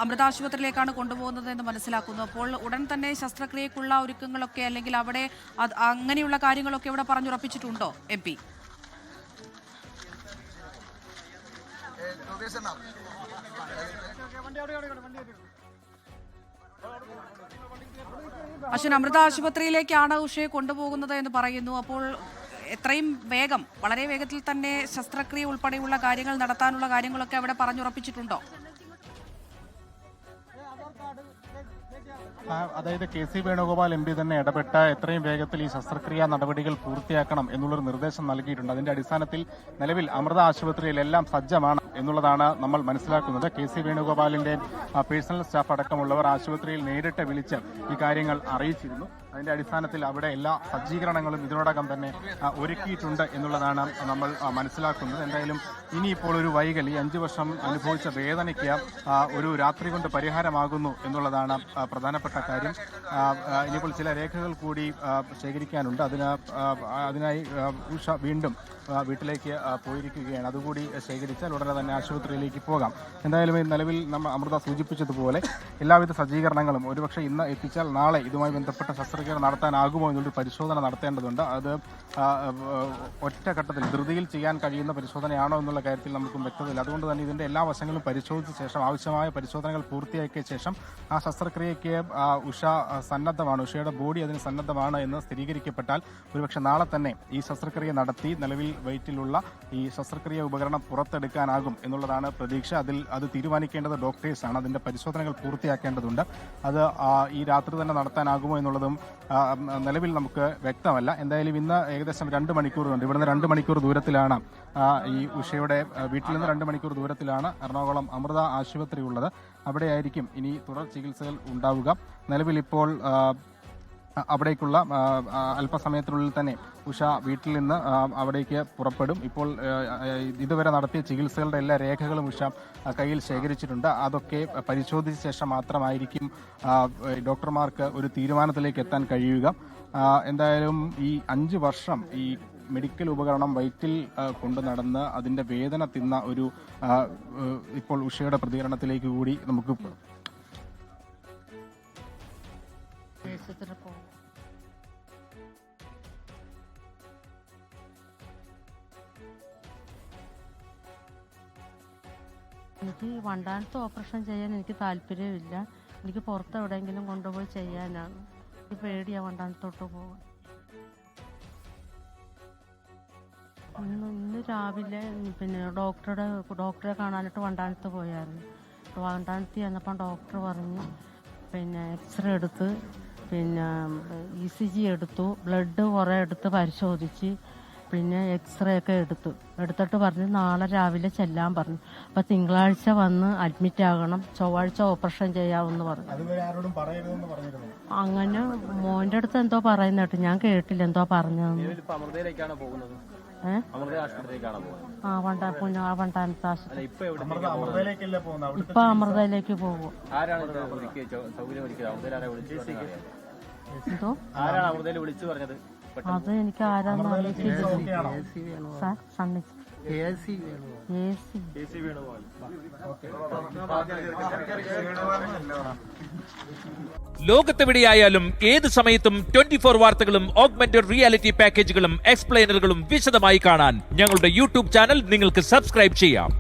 അമൃത ആശുപത്രിയിലേക്കാണ് കൊണ്ടുപോകുന്നത് എന്ന് മനസ്സിലാക്കുന്നു. അപ്പോൾ ഉടൻ തന്നെ ശസ്ത്രക്രിയക്കുള്ള ഒരുക്കങ്ങളൊക്കെ അല്ലെങ്കിൽ അവിടെ അങ്ങനെയുള്ള കാര്യങ്ങളൊക്കെ ഇവിടെ പറഞ്ഞുറപ്പിച്ചിട്ടുണ്ടോ MP? അശ്വിൻ, അമൃത ആശുപത്രിയിലേക്കാണ് ഉഷയെ കൊണ്ടുപോകുന്നത് എന്ന് പറയുന്നു. അപ്പോൾ എത്രയും വേഗം, വളരെ വേഗത്തിൽ തന്നെ ശസ്ത്രക്രിയ ഉൾപ്പെടെയുള്ള കാര്യങ്ങൾ നടത്താനുള്ള കാര്യങ്ങളൊക്കെ അവിടെ പറഞ്ഞുറപ്പിച്ചിട്ടുണ്ടോ? അതായത് KC വേണുഗോപാൽ MP തന്നെ ഇടപെട്ട എത്രയും വേഗത്തിൽ ഈ ശസ്ത്രക്രിയാ നടപടികൾ പൂർത്തിയാക്കണം എന്നുള്ളൊരു നിർദ്ദേശം നൽകിയിട്ടുണ്ട്. അതിന്റെ അടിസ്ഥാനത്തിൽ നിലവിൽ അമൃത ആശുപത്രിയിൽ എല്ലാം സജ്ജമാണ് എന്നുള്ളതാണ് നമ്മൾ മനസ്സിലാക്കുന്നത്. KC വേണുഗോപാലിന്റെ പേഴ്സണൽ സ്റ്റാഫ് അടക്കമുള്ളവർ ആശുപത്രിയിൽ നേരിട്ട് വിളിച്ച് ഈ കാര്യങ്ങൾ അറിയിച്ചിരുന്നു. അതിന്റെ അടിസ്ഥാനത്തിൽ അവിടെ എല്ലാ സജ്ജീകരണങ്ങളും ഇതിനോടകം തന്നെ ഒരുക്കിയിട്ടുണ്ട് എന്നുള്ളതാണ് നമ്മൾ മനസ്സിലാക്കുന്നത്. എന്തായാലും ഇനിയിപ്പോൾ ഒരു വൈകൽ, ഈ 5 വർഷം അനുഭവിച്ച വേദനയ്ക്ക് ഒരു രാത്രി കൊണ്ട് പരിഹാരമാകുന്നു എന്നുള്ളതാണ് പ്രധാനപ്പെട്ട കാര്യം. ഇനിയിപ്പോൾ ചില രേഖകൾ കൂടി ശേഖരിക്കാനുണ്ട്. അതിനായി ഉഷ വീണ്ടും വീട്ടിലേക്ക് പോയിരിക്കുകയാണ്. അതുകൂടി ശേഖരിച്ചാൽ ഉടനെ തന്നെ ആശുപത്രിയിലേക്ക് പോകാം. എന്തായാലും നിലവിൽ നമ്മൾ അമൃത സൂചിപ്പിച്ചതുപോലെ എല്ലാവിധ സജ്ജീകരണങ്ങളും ഒരുപക്ഷെ ഇന്ന് എത്തിച്ചാൽ നാളെ ഇതുമായി ബന്ധപ്പെട്ട ശസ്ത്രക്രിയ നടത്താനാകുമോ എന്നൊരു പരിശോധന നടത്തേണ്ടതുണ്ട്. അത് ഒറ്റഘട്ടത്തിൽ ധൃതിയിൽ ചെയ്യാൻ കഴിയുന്ന പരിശോധനയാണോ എന്നുള്ള കാര്യത്തിൽ നമുക്കും വ്യക്തതയില്ല. അതുകൊണ്ട് തന്നെ ഇതിന്റെ എല്ലാ വശങ്ങളും പരിശോധിച്ച ശേഷം, ആവശ്യമായ പരിശോധനകൾ പൂർത്തിയാക്കിയ ശേഷം ആ ശസ്ത്രക്രിയയ്ക്ക് ഉഷ സന്നദ്ധമാണ്, ഉഷയുടെ ബോഡി അതിന് സന്നദ്ധമാണ് എന്ന് സ്ഥിരീകരിക്കപ്പെട്ടാൽ ഒരുപക്ഷെ നാളെ തന്നെ ഈ ശസ്ത്രക്രിയ നടത്തി നിലവിൽ വയറ്റിലുള്ള ഈ ശസ്ത്രക്രിയ ഉപകരണം പുറത്തെടുക്കാനാകും എന്നുള്ളതാണ് പ്രതീക്ഷ. അത് തീരുമാനിക്കേണ്ടത് ഡോക്ടേഴ്സാണ്. അതിന്റെ പരിശോധനകൾ പൂർത്തിയാക്കേണ്ടതുണ്ട്. അത് ഈ രാത്രി തന്നെ നടത്താനാകുമോ എന്നുള്ളതും നിലവിൽ നമുക്ക് വ്യക്തമല്ല. എന്തായാലും ഇന്ന് ഏകദേശം 2 മണിക്കൂറുണ്ട്. ഇവിടുന്ന് 2 മണിക്കൂർ ദൂരത്തിലാണ് ഈ ഉഷയുടെ വീട്ടിൽ നിന്ന് 2 മണിക്കൂർ ദൂരത്തിലാണ് എറണാകുളം അമൃത ആശുപത്രി ഉള്ളത്. അവിടെയായിരിക്കും ഇനി തുടർ ചികിത്സകൾ ഉണ്ടാവുക. നിലവിൽ ഇപ്പോൾ അവിടേക്കുള്ള അല്പസമയത്തിനുള്ളിൽ തന്നെ ഉഷ വീട്ടിൽ നിന്ന് അവിടേക്ക് പുറപ്പെടും. ഇപ്പോൾ ഇതുവരെ നടത്തിയ ചികിത്സകളുടെ എല്ലാ രേഖകളും ഉഷ കയ്യിൽ ശേഖരിച്ചിട്ടുണ്ട്. അതൊക്കെ പരിശോധിച്ച ശേഷം മാത്രമായിരിക്കും ഡോക്ടർമാർക്ക് ഒരു തീരുമാനത്തിലേക്ക് എത്താൻ കഴിയുക. എന്തായാലും ഈ 5 വർഷം ഈ മെഡിക്കൽ ഉപകരണം വയറ്റിൽ കൊണ്ടു നടന്ന് അതിന്റെ വേദന തിന്ന ഒരു ഇപ്പോൾ ഉഷയുടെ പ്രതികരണത്തിലേക്ക് കൂടി നമുക്ക് എനിക്ക് വണ്ടാനത്ത് ഓപ്പറേഷൻ ചെയ്യാൻ എനിക്ക് താല്പര്യമില്ല. എനിക്ക് പുറത്ത് എവിടെയെങ്കിലും കൊണ്ടുപോയി ചെയ്യാനാണ്. എനിക്ക് പേടിയാണ് വണ്ടാനത്തോട്ട് പോകാൻ. ഇന്ന് രാവിലെ പിന്നെ ഡോക്ടറെ കാണാനായിട്ട് വണ്ടാനത്ത് പോയായിരുന്നു. വണ്ടാനത്ത് ചെന്നപ്പം ഡോക്ടർ പറഞ്ഞു പിന്നെ എക്സ്റേ എടുത്ത് പിന്നെ ECG എടുത്തു, ബ്ലഡ് കുറേ എടുത്ത് പരിശോധിച്ച്, പിന്നെ എക്സ്റേ ഒക്കെ എടുത്തിട്ട് പറഞ്ഞു നാളെ രാവിലെ ചെല്ലാൻ പറഞ്ഞു. അപ്പം തിങ്കളാഴ്ച വന്ന് അഡ്മിറ്റ് ആകണം, ചൊവ്വാഴ്ച ഓപ്പറേഷൻ ചെയ്യാമെന്ന് പറഞ്ഞു. അങ്ങനെ മോൻ്റെ അടുത്ത് എന്തോ പറയുന്ന കേട്ടു, ഞാൻ കേട്ടില്ല എന്തോ പറഞ്ഞതെന്ന്. വണ്ടാനത്ത് ആശുപത്രി ഇപ്പൊ അമൃതയിലേക്ക് പോകും. എന്തോ അത് എനിക്ക് ആരാന്ന് അറിയിച്ചില്ല സാർ. സണ്ണിച്ച് ലോകത്തെവിടെയായാലും ഏത് സമയത്തും 24 വാർത്തകളും ഓഗ്മെന്റഡ് റിയാലിറ്റി പാക്കേജുകളും എക്സ്പ്ലെയിനറുകളും വിശദമായി കാണാൻ ഞങ്ങളുടെ YouTube ചാനൽ നിങ്ങൾക്ക് സബ്സ്ക്രൈബ് ചെയ്യാം.